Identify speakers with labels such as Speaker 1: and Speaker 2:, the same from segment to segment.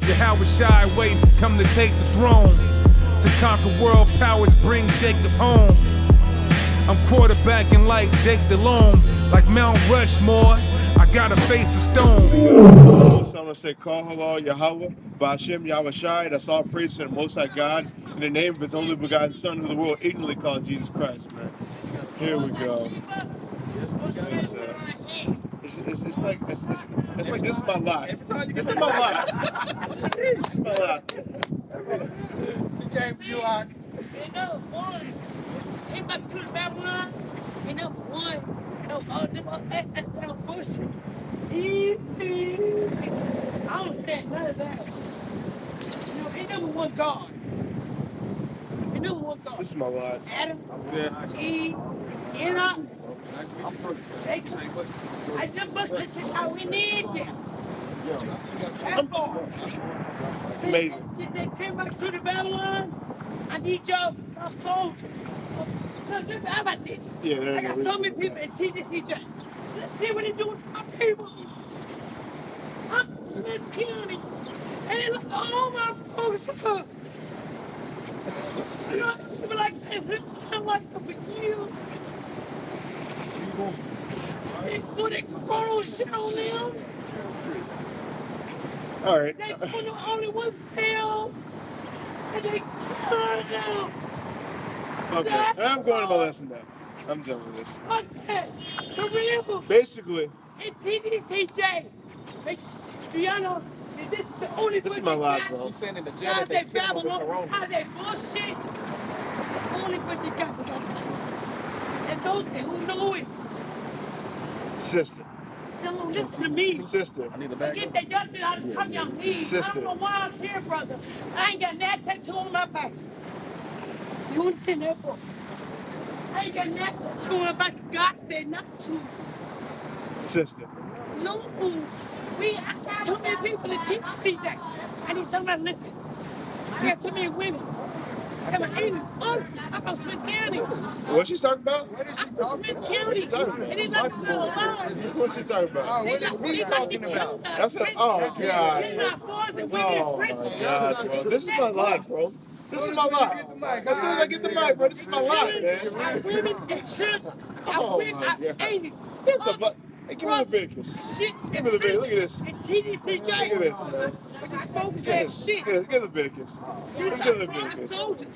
Speaker 1: Yahushai wait, come to take the throne. To conquer world powers, bring Jacob home. I'm quarterbacking like Jake DeLome. Like Mount Rushmore, I gotta face a stone.
Speaker 2: So I'm gonna say, call halal Yahweh, Ba'ashem Yahushai. That's all praise to the Most High God in the name of His only begotten Son, who the world ignorantly called Jesus Christ, man. Here we go. It's like this is my lot. This is my lot. This is my lot.
Speaker 3: She came for you, Hawk.
Speaker 4: Ain't no one. Came back to the Babylon. Ain't no one. No, no bullshit. I don't stand none of that. You know, ain't number one God. Ain't number one God.
Speaker 2: This is my lot.
Speaker 4: Adam,
Speaker 2: Yeah.
Speaker 4: Eve, Enoch, Jacob. I just busted how we need them. That far.
Speaker 2: It's amazing.
Speaker 4: Since they came back to the Babylon, I need y'all, my soldiers. So, look, how about this?
Speaker 2: Yeah,
Speaker 4: I got so many people in TDC. Let's see what they're doing to my people. I'm Smith County. And they look, oh, my folks up. You know, people like this, I like them for you. They put a corona shit on them.
Speaker 2: All right.
Speaker 4: They put them only one cell. And they killed them.
Speaker 2: Okay, I'm going to my lesson now. I'm done with this.
Speaker 4: Fuck that. For real.
Speaker 2: Basically.
Speaker 4: And TDCJ. Do y'all know that this is the only
Speaker 2: This is
Speaker 4: good
Speaker 2: my
Speaker 4: they
Speaker 2: lot,
Speaker 4: got?
Speaker 2: bro.
Speaker 4: Besides that Babylon, besides that bullshit, it's the only good they got the truth. And those who know it,
Speaker 2: Sister.
Speaker 4: don't listen to me.
Speaker 2: Sister.
Speaker 4: Forget that y'all did how to come y'all leave. I don't know why I'm here, brother. I ain't got that tattoo on my back. You understand that, bro? I ain't got that tattoo on my back. God said not to.
Speaker 2: Sister.
Speaker 4: No. I got too many people to teach CJ. I need somebody to listen. I got too many women. I got my enemies. I'm from Smith County.
Speaker 2: What's she talking about?
Speaker 4: I'm from Smith County. And they like to know a lot.
Speaker 2: What's she talking about?
Speaker 3: What is he talking about?
Speaker 2: That's a, oh, God.
Speaker 4: They're not boys and women in
Speaker 2: Oh,
Speaker 4: prison.
Speaker 2: my God, bro. This is my lot, bro. This is my lot. As soon as I get the mic, bro, this is my lot, man.
Speaker 4: My women and children.
Speaker 2: Oh, my God. Get the butt. Hey, give me the Leviticus. Give me the Leviticus. Look at this.
Speaker 4: And TDCJ.
Speaker 2: Look at this, man.
Speaker 4: With this folks that shit.
Speaker 2: Get the Leviticus.
Speaker 4: These
Speaker 2: Get the
Speaker 4: are
Speaker 2: Leviticus.
Speaker 4: soldiers.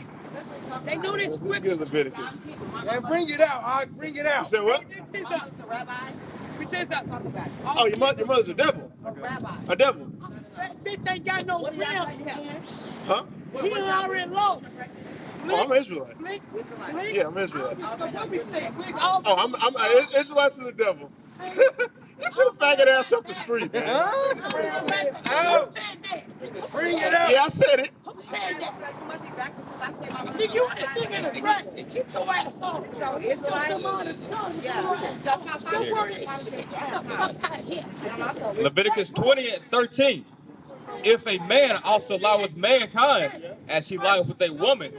Speaker 4: They know their
Speaker 2: Get
Speaker 4: scripture.
Speaker 2: the Leviticus.
Speaker 3: And bring it out, Hawk. Bring it
Speaker 2: You
Speaker 3: out.
Speaker 2: said what?
Speaker 4: We just up.
Speaker 2: Oh, your mother's a devil. A devil.
Speaker 4: That bitch ain't got no ground yet.
Speaker 2: Huh?
Speaker 4: He already lost.
Speaker 2: Oh, I'm an Israelite. Yeah, I'm an Israelite. Oh, I'm Israelites to the devil. Get your faggot ass up the street, man.
Speaker 3: Bring it out.
Speaker 2: Yeah, I said it.
Speaker 4: Who said that? Nigga, you ain't thinking of crack and get your ass off. Get your Samana done. Don't worry that shit. Get the fuck out of here.
Speaker 5: Leviticus 20:13. If a man also lie with mankind, as he lied with a woman.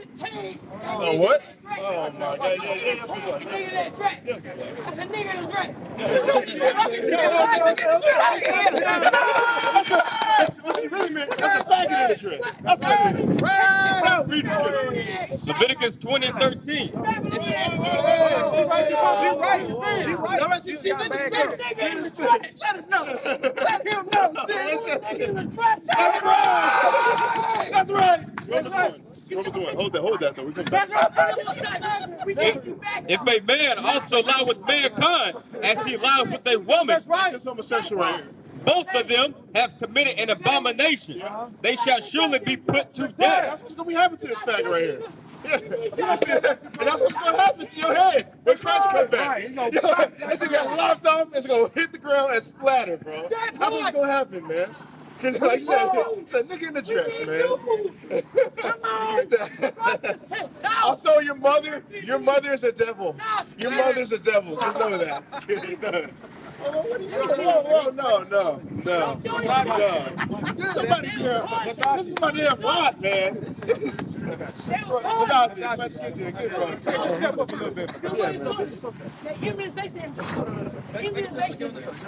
Speaker 2: Oh, what? Oh, my God. Yeah, that's what
Speaker 4: That's a nigga in a dress.
Speaker 2: What she really meant, that's a faggot in the dress. That's what it is. Now read the scripture.
Speaker 5: Leviticus 20:13.
Speaker 3: She's in the spirit. Let him know. Let him know, sis.
Speaker 2: That's right. Romans 1. Hold that though. We come back.
Speaker 5: If a man also lie with mankind, as he lied with a woman,
Speaker 2: It's homosexual right here.
Speaker 5: both of them have committed an abomination. They shall surely be put to death.
Speaker 2: That's what's going to be happening to this faggot right here. Yeah. You see that? And that's what's going to happen to your head when Christ comes back. It's going to get lopped off, it's going to hit the ground and splatter, bro. That's what's going to happen, man. Cause like you said, nigga in the dress, man. Also, your mother is a devil. Your mother's a devil. Just know that. Oh, what are you doing? No. Somebody here. This is my damn lot, man. Without this, let's get to it. Get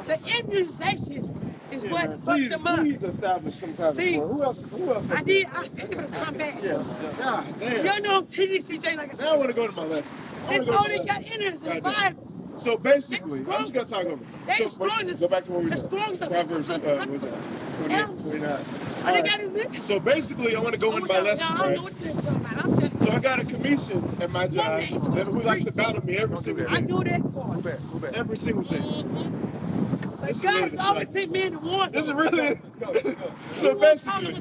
Speaker 4: The immunizations Is
Speaker 2: Yeah,
Speaker 4: what
Speaker 2: man.
Speaker 4: fucked them up.
Speaker 2: Please establish some kind of order. Who else?
Speaker 4: I paid him to come back.
Speaker 2: Yeah. God damn.
Speaker 4: Y'all know I'm TDCJ like I said.
Speaker 2: Now I want to go to my lesson.
Speaker 4: That's all they got in there is the Bible.
Speaker 2: So basically, I'm just gonna talk over.
Speaker 4: They
Speaker 2: So,
Speaker 4: strongest.
Speaker 2: go back to what we
Speaker 4: The
Speaker 2: said.
Speaker 4: strongest of
Speaker 2: Proverbs,
Speaker 4: the
Speaker 2: what was that? 28, 29.
Speaker 4: all they got is it.
Speaker 2: So basically, I want to go into my lesson,
Speaker 4: I don't know
Speaker 2: right?
Speaker 4: what you're talking about. I'm telling you.
Speaker 2: So I got a commission at my job who likes to battle me every single
Speaker 4: I
Speaker 2: day.
Speaker 4: do that for
Speaker 2: Every single day.
Speaker 4: But God always sent me in the war.
Speaker 2: This is really. So basically,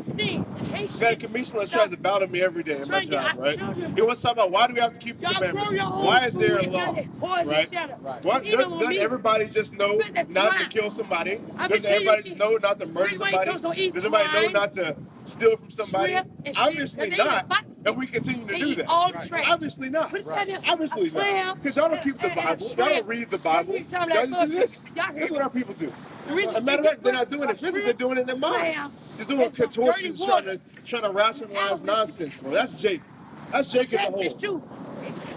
Speaker 2: got a commission that tries to battle me every day at my job, right? He wants to talk about why do we have to keep the commandments? Why is there a law? Right? What, doesn't everybody just know not to kill somebody? Doesn't everybody just know not to murder somebody? Does everybody know not to steal from somebody? Obviously not. And we continue to do that. Obviously not. Obviously not. Because y'all don't keep the Bible. Y'all don't read the Bible. Y'all just do this. That's what our people do. As a matter of fact, they're not doing it physically, they're doing it in their mind. Just doing contortions, trying to rationalize nonsense, bro. That's Jake. That's Jake as a whole.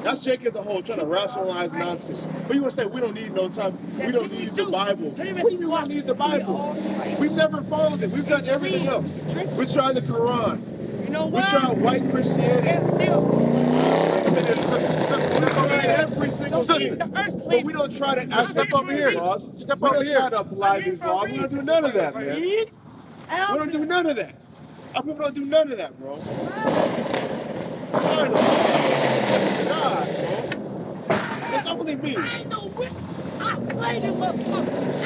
Speaker 2: That's Jake as a whole, trying to rationalize nonsense. But you want to say we don't need no time, we don't need the Bible. What do you mean we don't need the Bible? We've never followed it. We've done everything else. We tried the Quran.
Speaker 4: You know
Speaker 2: We
Speaker 4: what?
Speaker 2: tried white Christianity. Every single thing. But we don't try to step over here. Step over here. We don't try to apply these laws. We don't do none of that, man. We don't do none of that. Our people don't do none of that, bro. God, bro. That's only me.
Speaker 4: I ain't no witch. I slay them motherfuckers.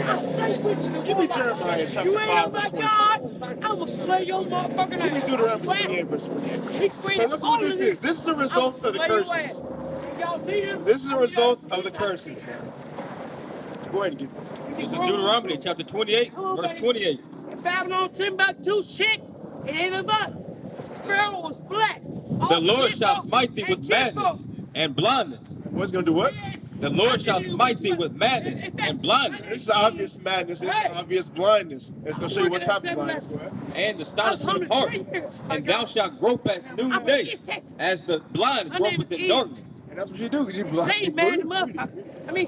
Speaker 4: I slay with you.
Speaker 2: Give me Jeremiah chapter 5,
Speaker 4: You ain't know my
Speaker 2: verse
Speaker 4: God. I will slay your motherfucking ass.
Speaker 2: Give me Deuteronomy 28, verse 28. So listen what this is. This is the result of the curses. This is the result of the curses. Go ahead and get this.
Speaker 5: This is Deuteronomy chapter 28, verse 28.
Speaker 4: Babylon Timbuktu shit, it ain't of us. Pharaoh was black.
Speaker 5: The Lord shall smite thee with madness and blindness.
Speaker 2: What's going to do what?
Speaker 5: The Lord shall smite thee with madness and blindness.
Speaker 2: This is obvious madness. This is obvious blindness. It's going to show you what type of blindness. Go ahead.
Speaker 5: And astonishment of heart. And thou shalt grope as noonday, as the blind gropeth in darkness.
Speaker 2: And that's what you do, because you blind.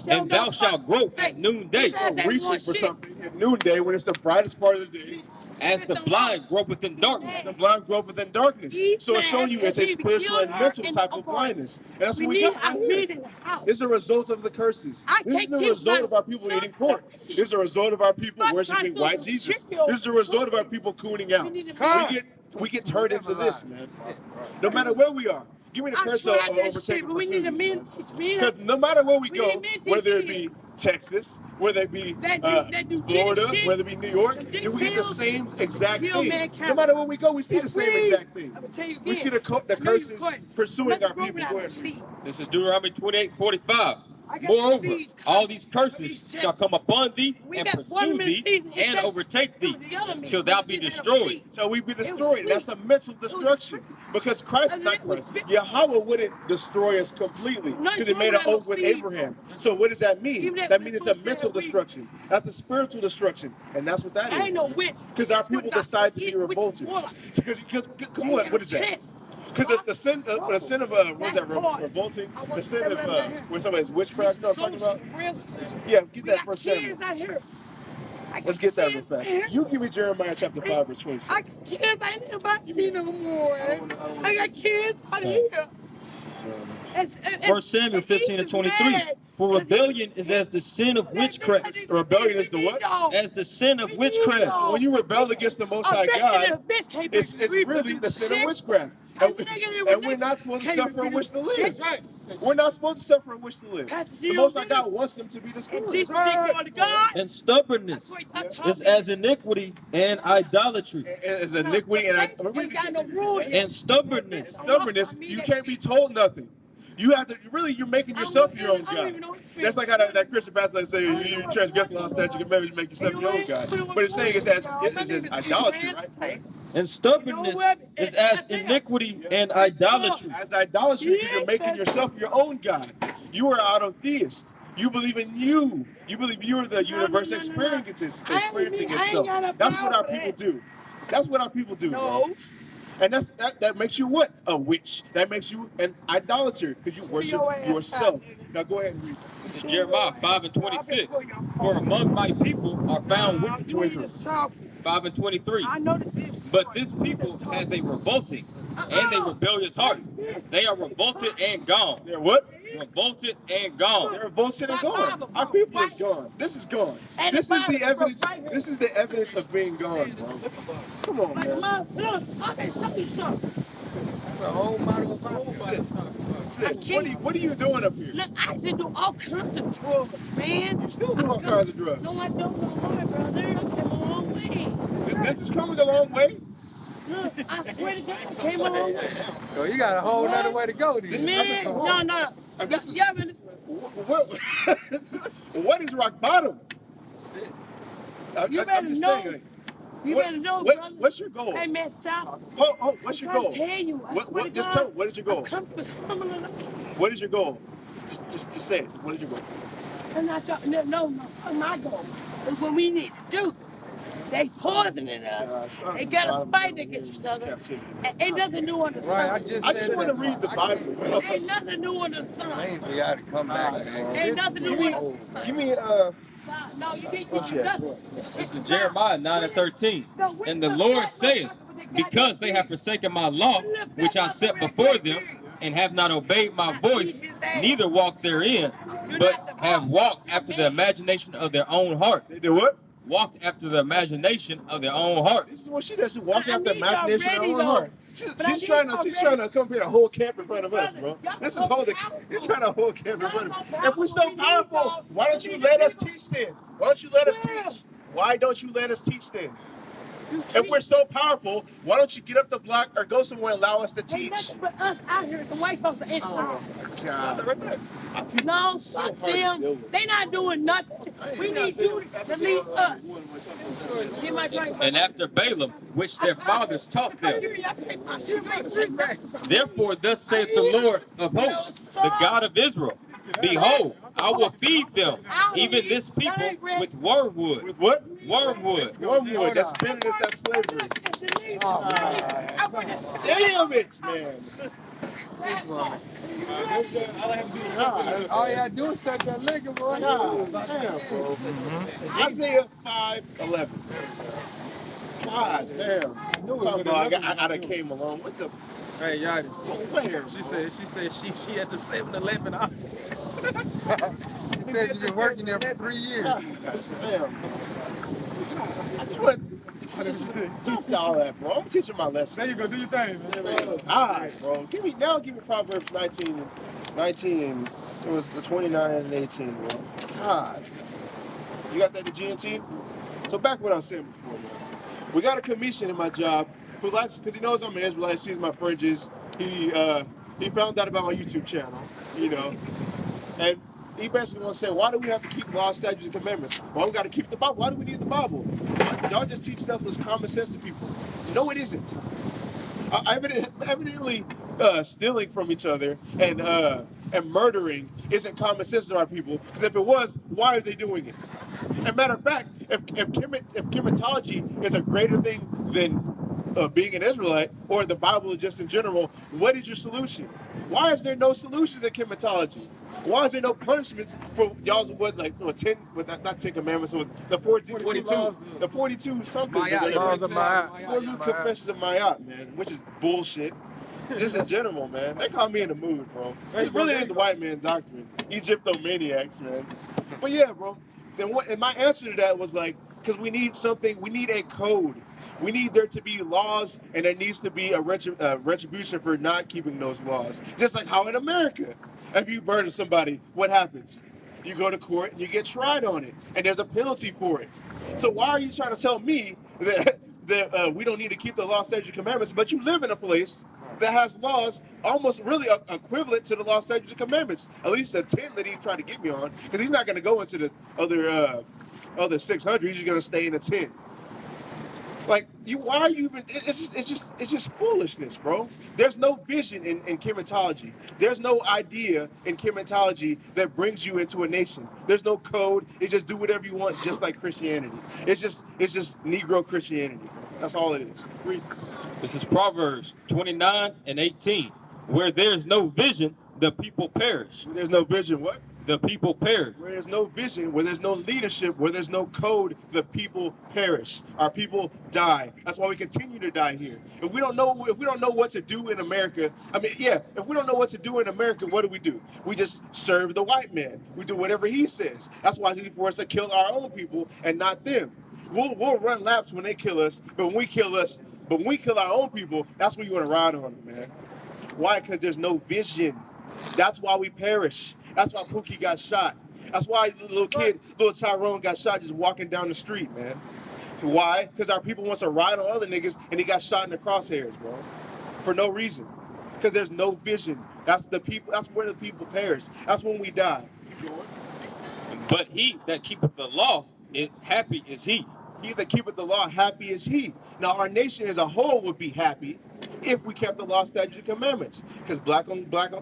Speaker 5: And thou shalt grope at noonday.
Speaker 2: Reaching for something at noonday when it's the brightest part of the day.
Speaker 5: As the blind gropeth in darkness.
Speaker 2: The blind gropeth in darkness. So it's showing you it's a spiritual and mental type of blindness. And that's what we got right here. It's a result of the curses. This is the result of our people eating pork. This is a result of our people worshiping white Jesus. This is a result of our people cooning out. We get turned into this, man. No matter where we are. Give me the curse of overtaking pursuit. Because no matter where we go, whether it be Texas, whether it be Florida, whether it be New York, do we get the same exact thing? No matter where we go, we see the same exact thing. We see the curses pursuing our people.
Speaker 5: This is Deuteronomy 28:45. Moreover, all these curses shall come upon thee and pursue thee and overtake thee till thou be destroyed.
Speaker 2: So we be destroyed. That's a mental destruction. Because Christ, not Christ, Yahweh wouldn't destroy us completely because he made an oath with Abraham. So what does that mean? That means it's a mental destruction. That's a spiritual destruction. And that's what that is. Because our people decide to be revolted. Because what? What is that? Because it's the sin of what is that, revolting? The sin of when somebody's witchcraft, you know what I'm talking about? Yeah, get that first Samuel. Let's get that real fast. You give me Jeremiah chapter 5, verse 26.
Speaker 4: I got kids, I ain't about me no more. I got kids out of here.
Speaker 5: 1 Samuel 15:23. For rebellion is as the sin of witchcraft.
Speaker 2: Rebellion is the what?
Speaker 5: As the sin of witchcraft.
Speaker 2: When you rebel against the Most High God, it's really the sin of witchcraft. And we're not supposed to suffer in which to live. We're not supposed to suffer in which to live. The Most High God wants them to be destroyed.
Speaker 5: And stubbornness is as iniquity and idolatry.
Speaker 2: As iniquity
Speaker 5: and stubbornness.
Speaker 2: Stubbornness, you can't be told nothing. You have to, you're making yourself your own God. That's like how that Christian pastor say, you transgress the law statute, you can maybe make yourself your own God. But it's saying it's as idolatry, right?
Speaker 5: And stubbornness is as iniquity and idolatry.
Speaker 2: As idolatry, because you're making yourself your own God. You are out of theist. You believe in you. You believe you're the universe experiencing itself. That's what our people do. That's what our people do, bro. And that makes you what? A witch. That makes you an idolater because you worship yourself. Now go ahead and read.
Speaker 5: This is Jeremiah 5:26. For among my people are found wicked. 5:23. But this people has a revolting and a rebellious heart. They are revolted and gone.
Speaker 2: They're what?
Speaker 5: Revolted and gone.
Speaker 2: They're revolted and gone. Our people is gone. This is gone. This is the evidence. This is the evidence of being gone, bro. Come on, man.
Speaker 4: I can show you something.
Speaker 3: The whole model
Speaker 2: Sis, what are you doing up here?
Speaker 4: Look, I used to do all kinds of drugs, man.
Speaker 2: You still do all kinds of drugs.
Speaker 4: No, I don't no more, brother. I came a long way.
Speaker 2: This is coming a long way.
Speaker 4: Look, I swear to God, I came a long way.
Speaker 3: So you got a whole other way to go, then.
Speaker 4: Man, no.
Speaker 2: This is,
Speaker 4: Yeah, man.
Speaker 2: what is rock bottom?
Speaker 4: You
Speaker 2: I'm
Speaker 4: better
Speaker 2: just
Speaker 4: know.
Speaker 2: saying.
Speaker 4: You better know, brother.
Speaker 2: What's your goal?
Speaker 4: Hey, man, stop.
Speaker 2: Oh, what's your goal?
Speaker 4: I'm tell you.
Speaker 2: Just tell me, what is your goal? What is your goal? Just say it. What is your goal?
Speaker 4: I'm not talking. No, my goal. It's what we need to do. They poisoning us. They got us fighting against each other. Ain't nothing new under the sun.
Speaker 3: Right,
Speaker 2: I just want to read the Bible.
Speaker 4: Ain't nothing new under the sun.
Speaker 3: Ain't for y'all to come back, man.
Speaker 4: Ain't nothing new under the sun.
Speaker 2: Give me
Speaker 4: Stop. No, you can't get nothing.
Speaker 5: This is Jeremiah 9:13. And the Lord saith, because they have forsaken my law, which I set before them, and have not obeyed my voice, neither walked therein, but have walked after the imagination of their own heart.
Speaker 2: They did what?
Speaker 5: Walked after the imagination of their own heart.
Speaker 2: This is what she does. She walking after the imagination of her own heart. She's trying to come here and hold camp in front of us, bro. This is holding. You're trying to hold camp in front of us. If we're so powerful, why don't you let us teach then? Why don't you let us teach? Why don't you let us teach then? If we're so powerful, why don't you get up the block or go somewhere and allow us to teach?
Speaker 4: Nothing but us out here, the white folks are inside.
Speaker 2: Oh my God.
Speaker 4: No, fuck them. They not doing nothing. We need you to lead us. Get my drink.
Speaker 5: And after Balaam, which their fathers taught them. Therefore, thus saith the Lord of hosts, the God of Israel, behold, I will feed them, even this people, with wormwood.
Speaker 2: With what?
Speaker 5: Wormwood.
Speaker 2: Wormwood. That's bitterness, that's slavery. Damn it, man.
Speaker 3: All you gotta do is set that liquor, boy.
Speaker 2: God damn, bro. Isaiah 5:11. God damn. Talking about I done came along. What the?
Speaker 3: Hey, y'all.
Speaker 2: Where?
Speaker 3: She said she at the 7-Eleven. She said she been working there for 3 years.
Speaker 2: God damn. I just want stop all that, bro. I'm teaching my lesson.
Speaker 3: There you go, do your thing, man.
Speaker 2: Thank God, bro. Give me Proverbs 19 and it was the 29 and 18, bro. God. You got that to GNT? So back what I was saying before, man. We got a commission in my job who likes, because he knows I'm an Israelite, sees my fringes. He found out about my YouTube channel, you know. And he basically wants to say, why do we have to keep laws, statutes, and commandments? Why we got to keep the Bible? Why do we need the Bible? Y'all just teach stuff that's common sense to people. No, it isn't. Evidently, stealing from each other and murdering isn't common sense to our people. Because if it was, why are they doing it? And matter of fact, if chematology is a greater thing than being an Israelite or the Bible just in general, what is your solution? Why is there no solutions in chematology? Why is there no punishments for y'all's what not 10 commandments, with the 42 something.
Speaker 3: Laws of Ma'at.
Speaker 2: 42 confessions of Ma'at, man, which is bullshit. Just in general, man. They call me in the mood, bro. It really is the white man doctrine. Egyptomaniacs, man. But yeah, bro. Then what? And my answer to that was like, because we need something. We need a code. We need there to be laws, and there needs to be a retribution for not keeping those laws. Just like how in America, if you murder somebody, what happens? You go to court and you get tried on it, and there's a penalty for it. So why are you trying to tell me that we don't need to keep the law, statutes, and commandments, but you live in a place that has laws almost really equivalent to the law, statutes, and commandments? At least the 10 that he tried to get me on, because he's not going to go into the other 600. He's just going to stay in the 10. Like, why are you even? It's just foolishness, bro. There's no vision in chematology. There's no idea in chematology that brings you into a nation. There's no code. It's just do whatever you want, just like Christianity. It's just Negro Christianity, bro. That's all it is. Read.
Speaker 5: This is Proverbs 29 and 18. Where there's no vision, the people perish.
Speaker 2: Where there's no vision, what?
Speaker 5: The people perish.
Speaker 2: Where there's no vision, where there's no leadership, where there's no code, the people perish. Our people die. That's why we continue to die here. If we don't know what to do in America, if we don't know what to do in America, what do? We just serve the white man. We do whatever he says. That's why it's easy for us to kill our own people and not them. We'll run laps when they kill us, but when we kill our own people, that's when you want to ride on them, man. Why? Because there's no vision. That's why we perish. That's why Pookie got shot. That's why little Tyrone got shot just walking down the street, man. Why? Because our people wants to ride on other niggas and he got shot in the crosshairs, bro. For no reason. Because there's no vision. That's where the people perish. That's when we die. Keep going.
Speaker 5: But he that keepeth the law, happy is he.
Speaker 2: He that keepeth the law, happy is he. Now our nation as a whole would be happy if we kept the law, statutes, and commandments. Because black on black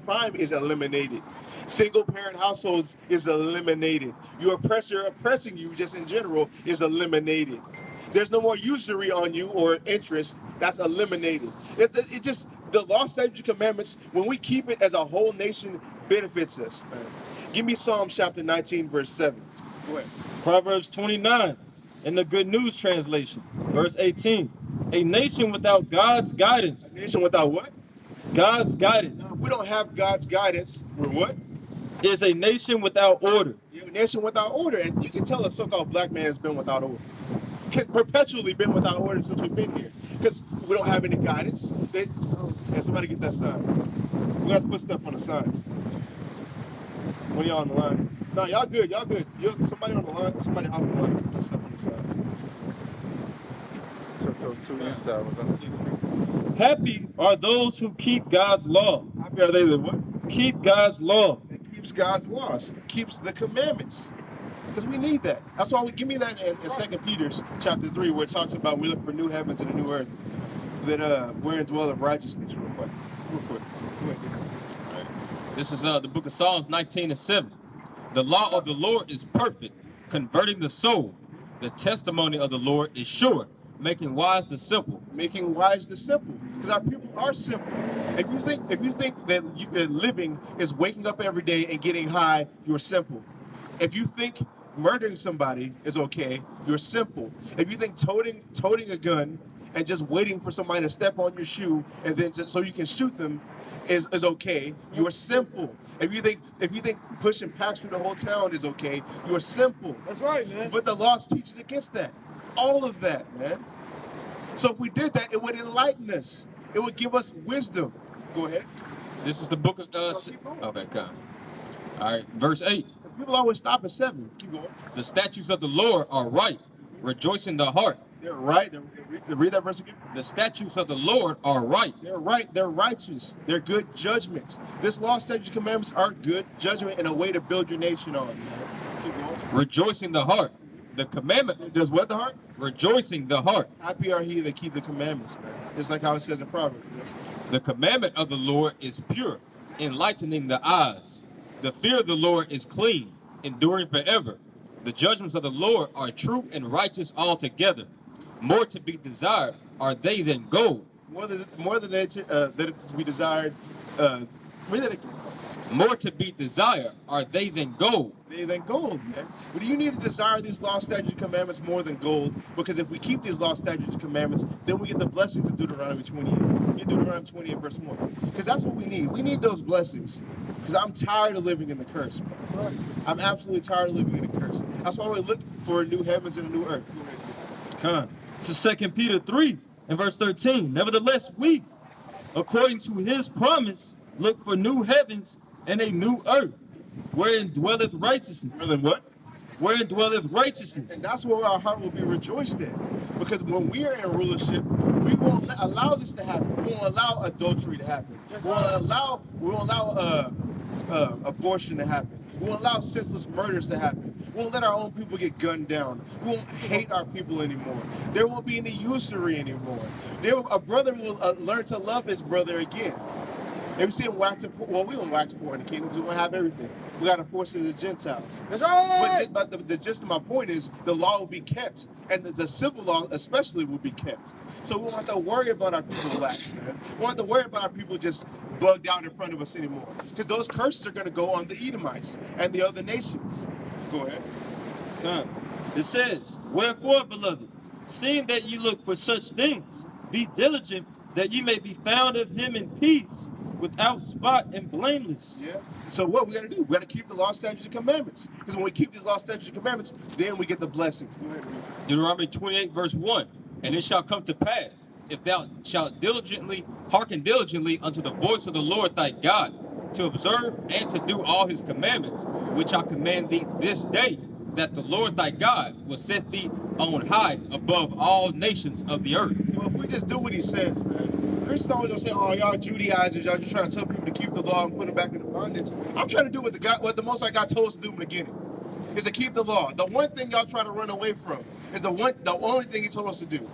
Speaker 2: crime is eliminated. Single parent households is eliminated. Your oppressor oppressing you just in general is eliminated. There's no more usury on you or interest. That's eliminated. It just, the law, statutes, and commandments, when we keep it as a whole nation, benefits us, man. Give me Psalms chapter 19, verse 7. Go ahead.
Speaker 5: Proverbs 29 in the Good News Translation, verse 18. A nation without God's guidance.
Speaker 2: A nation without what?
Speaker 5: God's guidance.
Speaker 2: We don't have God's guidance. We're what?
Speaker 5: Is a nation without order.
Speaker 2: You're a nation without order. And you can tell a so-called black man has been without order. Perpetually been without order since we've been here. Because we don't have any guidance. Somebody get that sign. We have to put stuff on the signs. When y'all on the line. No, y'all good. Somebody on the line, somebody off the line. Put stuff on the signs.
Speaker 3: Took those two inside ones on the easy.
Speaker 5: Happy are those who keep God's law.
Speaker 2: Happy are they that what?
Speaker 5: Keep God's law.
Speaker 2: It keeps God's laws. It keeps the commandments. Because we need that. That's why we give me that in 2 Peter chapter 3, where it talks about we look for new heavens and a new earth, that wherein dwelleth righteousness. Real quick.
Speaker 5: This is the book of Psalms 19 and 7. The law of the Lord is perfect, converting the soul. The testimony of the Lord is sure, making wise the simple.
Speaker 2: Making wise the simple. Because our people are simple. If you think that living is waking up every day and getting high, you're simple. If you think murdering somebody is okay, you're simple. If you think toting a gun and just waiting for somebody to step on your shoe and then so you can shoot them is okay, you're simple. If you think pushing packs through the whole town is okay, you're simple.
Speaker 3: That's right, man.
Speaker 2: But the law teaches against that. All of that, man. So if we did that, it would enlighten us. It would give us wisdom. Go ahead.
Speaker 5: This is the book of okay, come. All right, verse 8.
Speaker 2: People always stop at 7. Keep going.
Speaker 5: The statutes of the Lord are right, rejoicing the heart.
Speaker 2: They're right. Read that verse again.
Speaker 5: The statutes of the Lord are right.
Speaker 2: They're right. They're righteous. They're good judgment. This law, statutes, and commandments are good judgment and a way to build your nation on, man. Keep going.
Speaker 5: Rejoicing the heart. The commandment
Speaker 2: does what the heart?
Speaker 5: Rejoicing the heart.
Speaker 2: Happy are he that keep the commandments, man. Just like how it says in Proverbs.
Speaker 5: The commandment of the Lord is pure, enlightening the eyes. The fear of the Lord is clean, enduring forever. The judgments of the Lord are true and righteous altogether. More to be desired are they than gold.
Speaker 2: More than that to be desired. Read that again.
Speaker 5: More to be desired are they than gold.
Speaker 2: They than gold, man. But you need to desire these law, statutes, and commandments more than gold, because if we keep these law, statutes, and commandments, then we get the blessings of Deuteronomy 28. Get Deuteronomy 28 verse 1. Because that's what we need. We need those blessings. Because I'm tired of living in the curse, bro. I'm absolutely tired of living in the curse. That's why we look for a new heavens and a new earth.
Speaker 5: Come. This is 2 Peter 3 and verse 13. Nevertheless, we, according to his promise, look for new heavens and a new earth, wherein dwelleth righteousness.
Speaker 2: Wherein what?
Speaker 5: Wherein dwelleth righteousness.
Speaker 2: And that's where our heart will be rejoiced in. Because when we are in rulership, we won't allow this to happen. We won't allow adultery to happen. We won't allow abortion to happen. We won't allow senseless murders to happen. We won't let our own people get gunned down. We won't hate our people anymore. There won't be any usury anymore. A brother will learn to love his brother again. And we see them wax and poor. Well, we don't wax poor in the kingdom because we don't have everything. We got to force it to the Gentiles.
Speaker 3: That's right.
Speaker 2: But the gist of my point is the law will be kept, and the civil law especially will be kept. So we won't have to worry about our people lax, man. We won't have to worry about our people just bugged out in front of us anymore. Because those curses are going to go on the Edomites and the other nations. Go ahead.
Speaker 5: It says, wherefore, beloved, seeing that you look for such things, be diligent that you may be found of him in peace, without spot and blameless.
Speaker 2: Yeah. So what we got to do? We got to keep the law, statutes, and commandments. Because when we keep these law, statutes, and commandments, then we get the blessings.
Speaker 5: Deuteronomy 28, verse 1. And it shall come to pass, if thou shalt hearken diligently unto the voice of the Lord thy God, to observe and to do all his commandments, which I command thee this day, that the Lord thy God will set thee on high above all nations of the earth.
Speaker 2: Well, if we just do what he says, man. Christians always gonna say, "Oh, y'all Judaizers, y'all just trying to tell people to keep the law and put them back into bondage." I'm trying to do what the Most High God told us to do in the beginning, is to keep the law. The one thing y'all try to run away from is the only thing he told us to do.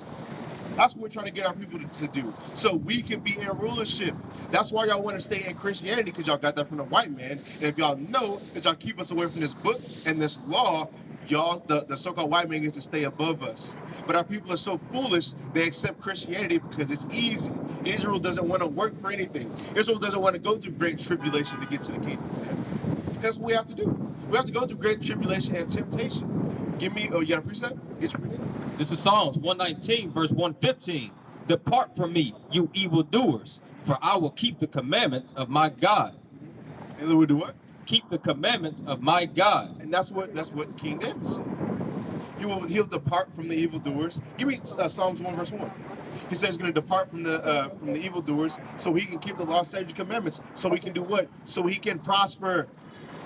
Speaker 2: That's what we're trying to get our people to do, so we can be in rulership. That's why y'all want to stay in Christianity, because y'all got that from the white man. And if y'all know that y'all keep us away from this book and this law, y'all, the so-called white man, gets to stay above us. But our people are so foolish, they accept Christianity because it's easy. Israel doesn't want to work for anything. Israel doesn't want to go through great tribulation to get to the kingdom. That's what we have to do. We have to go through great tribulation and temptation. Give me, you got a precept? Get your precept.
Speaker 5: This is Psalms 119, verse 115. Depart from me, you evildoers, for I will keep the commandments of my God.
Speaker 2: And then we'll do what?
Speaker 5: Keep the commandments of my God.
Speaker 2: And that's what King David said. He'll depart from the evildoers. Give me Psalms 1, verse 1. He says he's going to depart from the evildoers so he can keep the law, statutes, and commandments. So he can do what? So he can prosper.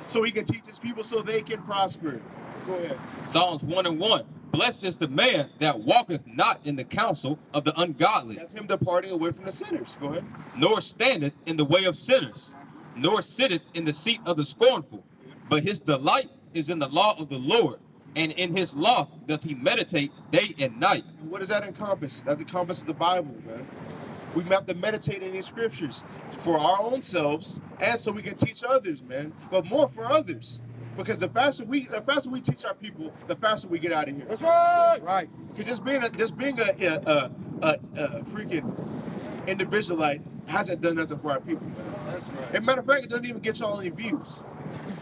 Speaker 2: So he can teach his people so they can prosper. Go ahead.
Speaker 5: Psalms 1 and 1. Blessed is the man that walketh not in the counsel of the ungodly.
Speaker 2: That's him departing away from the sinners. Go ahead.
Speaker 5: Nor standeth in the way of sinners, nor sitteth in the seat of the scornful. But his delight is in the law of the Lord, and in his law doth he meditate day and night.
Speaker 2: And what does that encompass? That encompasses the Bible, man. We have to meditate in these scriptures for our own selves and so we can teach others, man. But more for others. Because the faster we teach our people, the faster we get out of here.
Speaker 3: That's right. Right.
Speaker 2: Because just being a freaking individualite hasn't done nothing for our people, man.
Speaker 3: That's right.
Speaker 2: As a matter of fact, it doesn't even get y'all any views.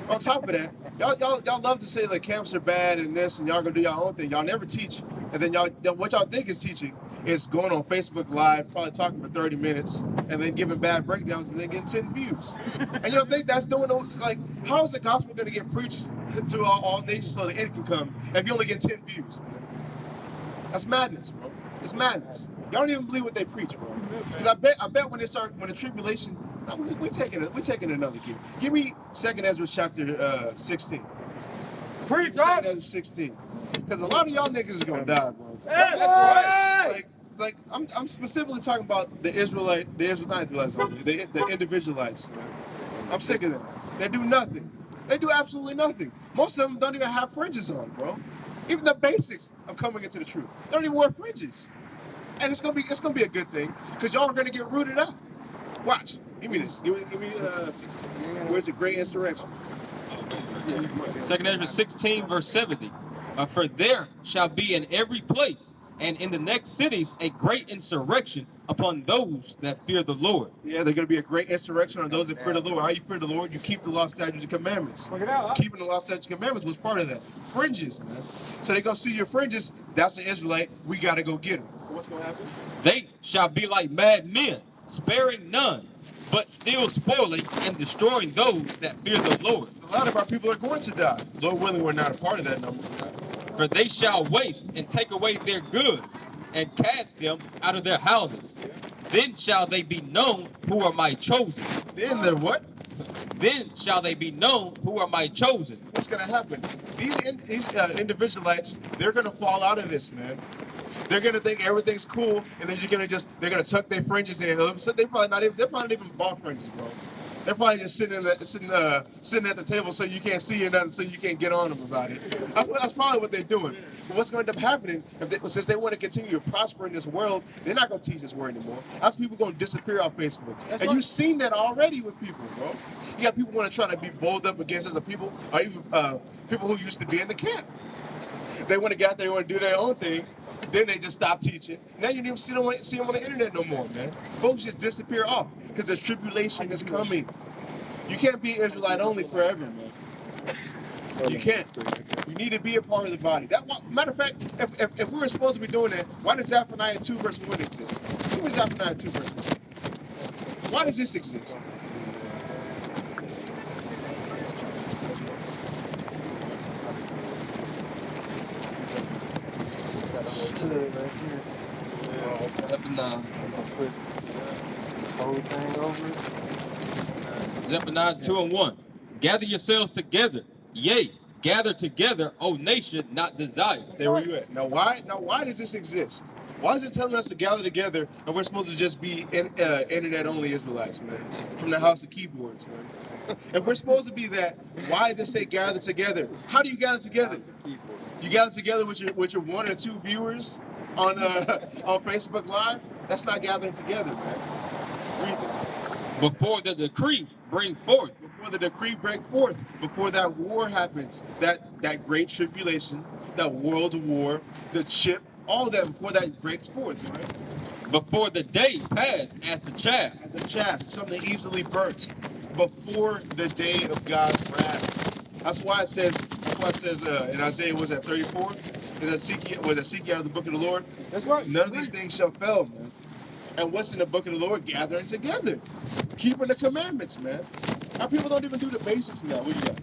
Speaker 2: On top of that, y'all love to say that camps are bad and this, and y'all gonna do y'all own thing. Y'all never teach, and then what y'all think is teaching is going on Facebook Live, probably talking for 30 minutes, and then giving bad breakdowns, and then getting 10 views. And you don't think that's doing, like, how is the gospel gonna get preached to all nations so the end can come if you only get 10 views, man? That's madness, bro. It's madness. Y'all don't even believe what they preach, bro. Because I bet when the tribulation, we're taking another gear. Give me 2nd Ezra chapter 16.
Speaker 3: Preach,
Speaker 2: 2nd Ezra 16. Because a lot of y'all niggas is gonna die, bro.
Speaker 3: That's right.
Speaker 2: Like I'm specifically talking about the Israelites only, the individualites. I'm sick of them. They do nothing. They do absolutely nothing. Most of them don't even have fringes on, bro. Even the basics of coming into the truth. They don't even wear fringes. And it's gonna be a good thing, because y'all are gonna get rooted out. Watch. Give me this. Give me where's the great insurrection?
Speaker 5: 2nd Ezra 16, verse 70. For there shall be in every place and in the next cities a great insurrection upon those that fear the Lord.
Speaker 2: Yeah, there's going to be a great insurrection on those that fear the Lord. How you fear the Lord? You keep the law, statutes, and commandments. Keeping the law, statutes, and commandments was part of that. Fringes, man. So they go see your fringes. That's an Israelite. We got to go get them. What's going to happen?
Speaker 5: They shall be like mad men, sparing none, but still spoiling and destroying those that fear the Lord.
Speaker 2: A lot of our people are going to die. Lord willing, we're not a part of that number.
Speaker 5: For they shall waste and take away their goods and cast them out of their houses. Then shall they be known who are my chosen.
Speaker 2: Then they're what?
Speaker 5: Then shall they be known who are my chosen.
Speaker 2: What's going to happen? These individualites, they're going to fall out of this, man. They're going to think everything's cool, and then they're going to tuck their fringes in. So they're probably not even bought fringes, bro. They're probably just sitting at the table so you can't see or nothing, so you can't get on them about it. That's probably what they're doing. But what's going to end up happening, since they want to continue to prosper in this world, they're not going to teach this word anymore. That's people going to disappear off Facebook. And you've seen that already with people, bro. You got people want to try to be bold up against other people, or even people who used to be in the camp. They want to get out there and want to do their own thing. Then they just stop teaching. Now you don't even see them on the internet no more, man. Folks just disappear off because the tribulation is coming. You can't be Israelite only forever, man. You can't. You need to be a part of the body. Matter of fact, if we were supposed to be doing that, why does Zephaniah 2 verse 1 exist? Who is Zephaniah 2 verse 1? Why does this exist?
Speaker 5: Zephaniah 2:1. Gather yourselves together, yea, gather together, O nation, not desires.
Speaker 2: Stay where you at. Now why does this exist? Why is it telling us to gather together and we're supposed to just be internet-only Israelites, man? From the house of keyboards, man. If we're supposed to be that, why does it say gather together? How do you gather together? You gather together with your 1 or 2 viewers on Facebook Live? That's not gathering together, man. Read it.
Speaker 5: Before the decree bring forth.
Speaker 2: Before the decree break forth, before that war happens, that great tribulation, that world war, the chip, all that before that breaks forth, right?
Speaker 5: Before the day pass as the chaff.
Speaker 2: As the chaff, something easily burnt. Before the day of God's wrath. That's why it says in Isaiah, was that 34? Seek ye out of the book of the Lord?
Speaker 3: That's right.
Speaker 2: None of these things shall fail, man. And what's in the book of the Lord? Gathering together. Keeping the commandments, man. Our people don't even do the basics now. What do you got?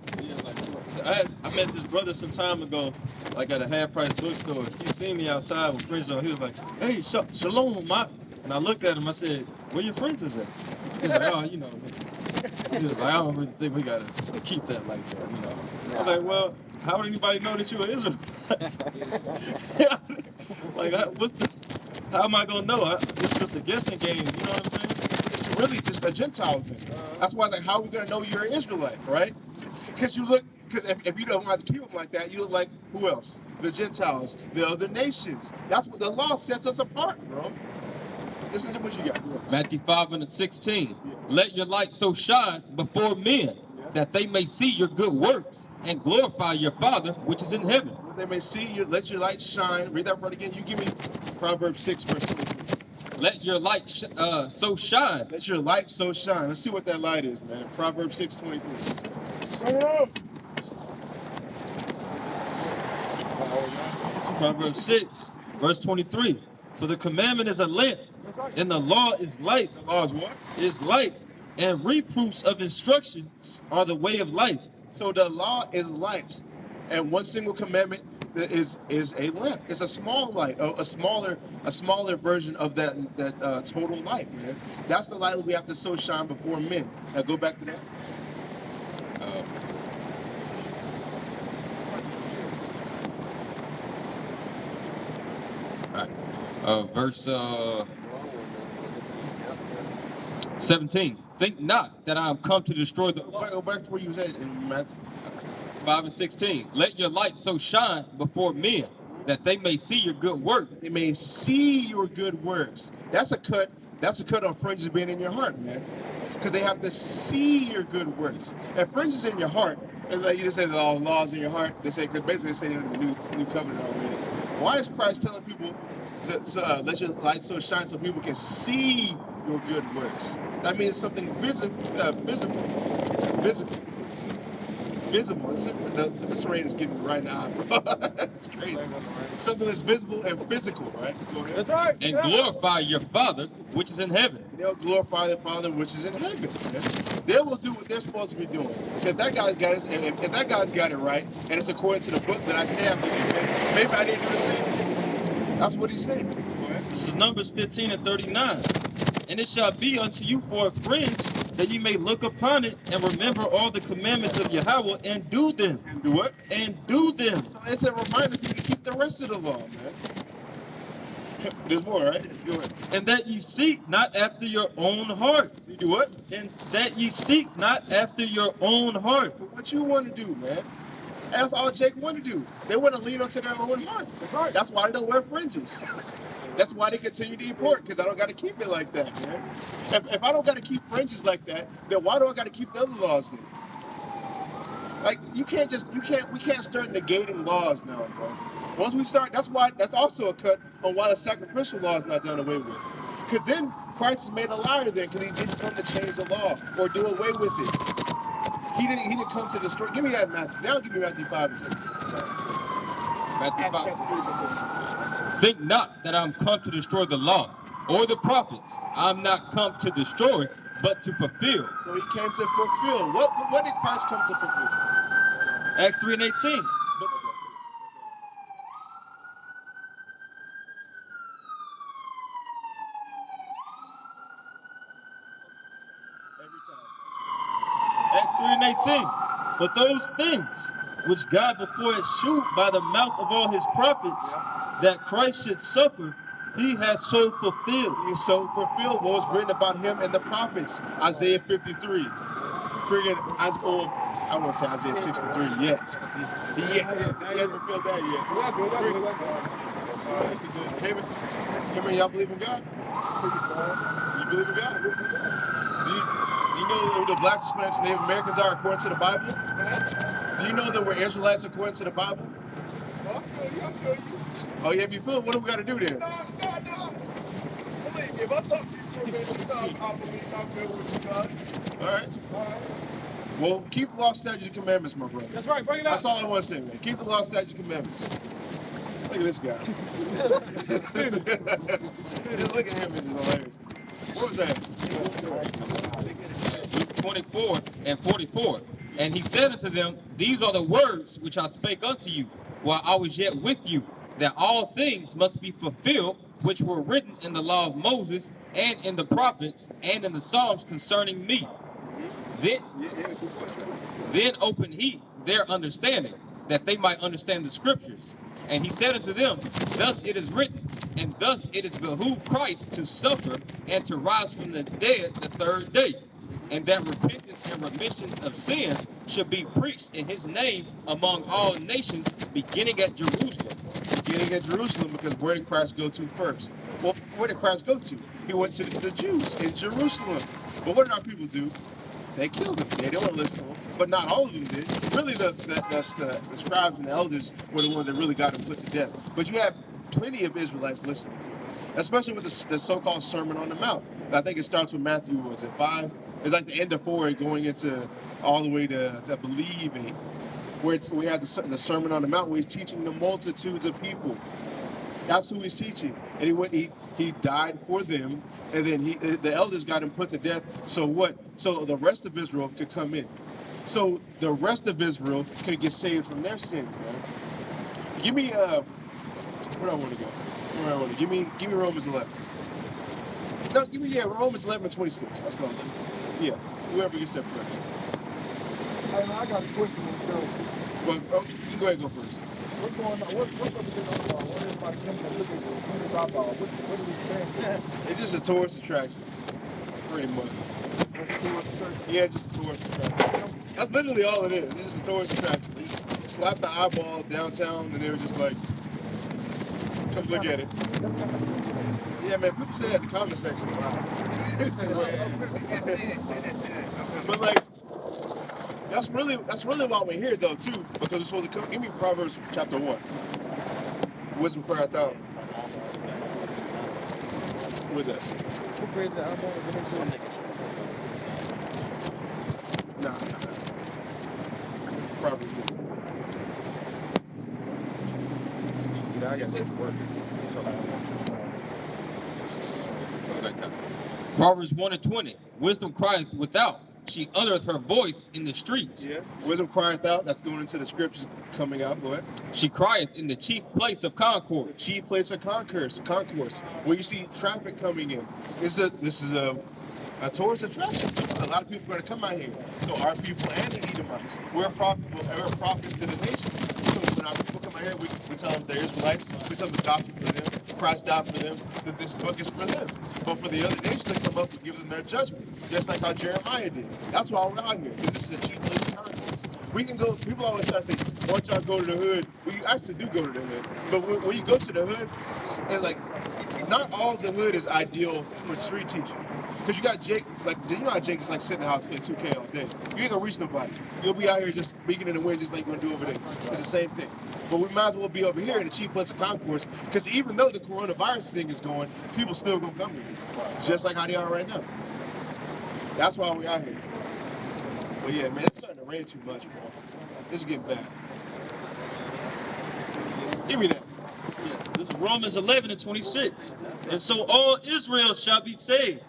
Speaker 5: Yeah, I met this brother some time ago, like at a half-price bookstore. He seen me outside with friends on. He was like, "Hey, shalom, Mike." And I looked at him. I said, "Where your friends is at?" He's like, "Oh, you know." He was like, "I don't really think we gotta keep that like that, you know." I was like, "Well, how would anybody know that you were Israel?" Like, how am I gonna know? It's just a guessing game. You know what I'm saying?
Speaker 2: It's really just a Gentile thing. That's why, like, how are we gonna know you're an Israelite, right? Because if you don't want to keep them like that, you look like who else? The Gentiles, the other nations. That's what the law sets us apart, bro. Listen to what you got.
Speaker 5: Matthew 5:16. Let your light so shine before men that they may see your good works and glorify your Father which is in heaven.
Speaker 2: They may see you. Let your light shine. Read that part again. You give me Proverbs 6 verse 23.
Speaker 5: Let your light so shine.
Speaker 2: Let your light so shine. Let's see what that light is, man. Proverbs 6:23.
Speaker 5: Proverbs 6, verse 23. For the commandment is a lamp, and the law is light.
Speaker 2: The law is what?
Speaker 5: Is light, and reproofs of instruction are the way of life.
Speaker 2: So the law is light, and one single commandment is a lamp. It's a small light, a smaller version of that total light, man. That's the light that we have to so shine before men. Now go back to that.
Speaker 5: Verse 17. Think not that I am come to destroy the...
Speaker 2: Go back to where you was at in Matthew.
Speaker 5: 5:16. Let your light so shine before men that they may see your good works.
Speaker 2: They may see your good works. That's a cut on fringes being in your heart, man. Because they have to see your good works. If fringes in your heart, it's like you just say the laws in your heart. They say, because basically they say in the new covenant already. Why is Christ telling people to let your light so shine so people can see your good works? That means something visible. This rain is getting me right now, bro. It's crazy. Something that's visible and physical, right? Go ahead.
Speaker 3: That's right.
Speaker 5: And glorify your Father which is in heaven.
Speaker 2: They'll glorify their Father which is in heaven. They will do what they're supposed to be doing. So if that guy's got it right, and it's according to the book that I say I believe in, maybe I didn't do the same thing. That's what he's saying. Go ahead.
Speaker 5: This is Numbers 15:39. And it shall be unto you for a fringe, that you may look upon it and remember all the commandments of Yahweh and do them.
Speaker 2: And do what?
Speaker 5: And do them.
Speaker 2: So it's a reminder for you to keep the rest of the law, man. There's more, right? Go ahead.
Speaker 5: And that ye seek not after your own heart.
Speaker 2: You do what?
Speaker 5: And that ye seek not after your own heart.
Speaker 2: What you want to do, man? That's all Jacob want to do. They want to lean onto their own heart. That's why they don't wear fringes. That's why they continue to eat pork, because I don't got to keep it like that, man. If I don't got to keep fringes like that, then why do I got to keep the other laws then? Like, we can't start negating laws now, bro. Once we start, that's also a cut on why the sacrificial law is not done away with. Because then Christ is made a liar then, because he didn't come to change the law or do away with it. He didn't come to destroy. Give me that Matthew. Now give me Matthew 5 and 6.
Speaker 5: Matthew 5. Think not that I'm come to destroy the law or the prophets. I'm not come to destroy, but to fulfill.
Speaker 2: So he came to fulfill. What did Christ come to fulfill?
Speaker 5: Acts 3 and 18. Acts 3 and 18. But those things which God before had shewed by the mouth of all his prophets, that Christ should suffer, he has so fulfilled.
Speaker 2: He so fulfilled what was written about him in the prophets. Isaiah 53. I won't say Isaiah 63 yet. He hasn't fulfilled that yet. Hey, y'all believe in God? You believe in God? Do you know who the blacks, Hispanics, and Native Americans are according to the Bible? Do you know that we're Israelites according to the Bible? Oh yeah, if you feel it, what do we got to do then?
Speaker 3: No. Believe me, if I talk to you for a minute, I believe I feel what you got.
Speaker 2: All right. Well, keep the law, statutes, and commandments, my brother.
Speaker 3: That's right, bring it up.
Speaker 2: That's all I want to say, man. Keep the law, statutes, and commandments. Look at this guy. Just look at him, it's hilarious. What was that?
Speaker 5: Luke 24 and 44. And he said unto them, these are the words which I spake unto you while I was yet with you, that all things must be fulfilled which were written in the law of Moses and in the prophets and in the Psalms concerning me. Then opened he their understanding, that they might understand the scriptures. And he said unto them, thus it is written, and thus it is behooved Christ to suffer and to rise from the dead the third day, and that repentance and remissions of sins should be preached in his name among all nations, beginning at Jerusalem.
Speaker 2: Beginning at Jerusalem, because where did Christ go to first? Well, where did Christ go to? He went to the Jews in Jerusalem. But what did our people do? They killed him. They didn't want to listen to him. But not all of them did. Really, the scribes and the elders were the ones that really got him put to death. But you have plenty of Israelites listening to him, especially with the so-called Sermon on the Mount. I think it starts with Matthew, was it 5? It's like the end of 4 going into all the way to believing, where we have the Sermon on the Mount, where he's teaching the multitudes of people. That's who he's teaching. And he died for them, and then the elders got him put to death. So what? So the rest of Israel could come in. So the rest of Israel could get saved from their sins, man. Give me where do I want to go? Give me Romans 11. No, give me Romans 11 and 26. That's what I'm looking for. Yeah, whoever gets there first.
Speaker 3: I got a question.
Speaker 2: Well, you go ahead and go first.
Speaker 3: What's going on? What's up with this? What is everybody coming to look at? What are we saying?
Speaker 2: It's just a tourist attraction, pretty much. Yeah, just a tourist attraction. That's literally all it is. It's just a tourist attraction. They just slapped the eyeball downtown, and they were just like, "Come look at it." Yeah, man. People say that in the comment section. But like, that's really why we're here, though, too, because we're supposed to come. Give me Proverbs chapter 1. Wisdom crieth out. What is that? Nah. Proverbs 1. I got this work.
Speaker 5: Proverbs 1 and 20. Wisdom crieth without. She uttereth her voice in the streets.
Speaker 2: Yeah. Wisdom crieth out. That's going into the scriptures coming out. Go ahead.
Speaker 5: She crieth in the chief place of concord.
Speaker 2: Chief place of concourse. Where you see traffic coming in. This is a tourist attraction. A lot of people are going to come out here. So our people and the Edomites, we're a prophet to the nation. So when our people come out here, we tell them they're Israelites. We tell them the gospel for them. Christ died for them, that this book is for them. But for the other nations to come up and give them their judgment, just like how Jeremiah did. That's why we're out here, because this is a chief place of conquest. We can go, people always try to say, why don't y'all go to the hood? Well, you actually do go to the hood. But when you go to the hood, it's like, not all of the hood is ideal for street teaching. Because you got Jake, like, you know how Jake is like sitting in the house playing 2K all day. You ain't gonna reach nobody. You'll be out here just speaking in the wind just like you're gonna do over there. It's the same thing. But we might as well be over here in the chief place of concourse, because even though the coronavirus thing is going, people still gonna come here. Just like how they are right now. That's why we out here. But yeah, man, it's starting to rain too much, bro. This is getting bad. Give me that.
Speaker 5: Yeah, this is Romans 11:26. And so all Israel shall be saved.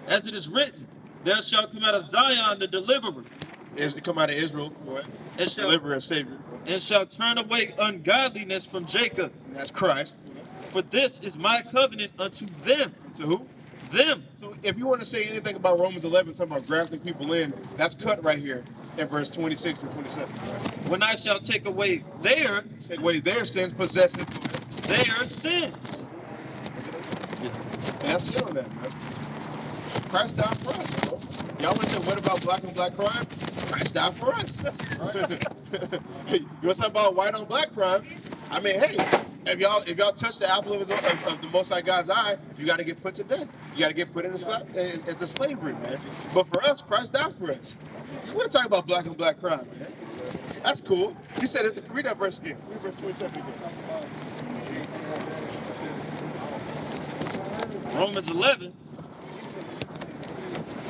Speaker 5: As it is written, there shall come out of Zion the deliverer.
Speaker 2: Is to come out of Israel, boy.
Speaker 5: And shall
Speaker 2: Deliverer and Savior.
Speaker 5: And shall turn away ungodliness from Jacob.
Speaker 2: And that's Christ.
Speaker 5: For this is my covenant unto them.
Speaker 2: To who?
Speaker 5: Them.
Speaker 2: So if you want to say anything about Romans 11, talking about grafting people in, that's cut right here in verse 26 to 27.
Speaker 5: When I shall take away their
Speaker 2: sins, possess it.
Speaker 5: Their sins.
Speaker 2: And that's the on that, man. Christ died for us, bro. Y'all want to say, what about black on black crime? Christ died for us. Hey, you want to talk about white on black crime? I mean, hey, if y'all touch the apple of the Most High God's eye, you got to get put to death. You got to get put into slavery, man. But for us, Christ died for us. We're talking about black on black crime, man. That's cool. He said, read that verse again. Read verse 27 again.
Speaker 5: Romans 11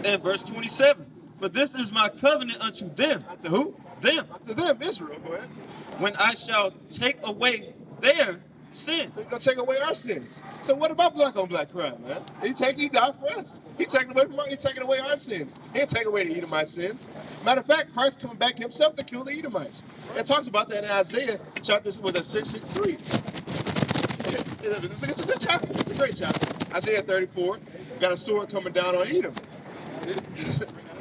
Speaker 5: and verse 27. For this is my covenant unto them.
Speaker 2: To who?
Speaker 5: Them.
Speaker 2: To them, Israel. Go ahead.
Speaker 5: When I shall take away their sins.
Speaker 2: He's going to take away our sins. So what about black on black crime, man? He died for us. He's taking away our sins. He ain't taking away the Edomite sins. Matter of fact, Christ coming back himself to kill the Edomites. It talks about that in Isaiah chapter 6:3. It's a good chapter. It's a great chapter. Isaiah 34, got a sword coming down on Edom.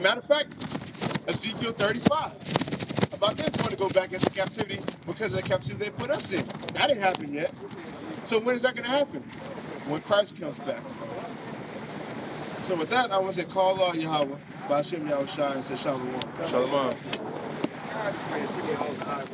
Speaker 2: Matter of fact, Ezekiel 35, about them going to go back into captivity because of the captivity they put us in. That didn't happen yet. So when is that going to happen? When Christ comes back. So with that, I want to say, call Allah Yahweh, Ba'ashem Yahushua, and say Shalom.
Speaker 3: Shalom.
Speaker 2: God,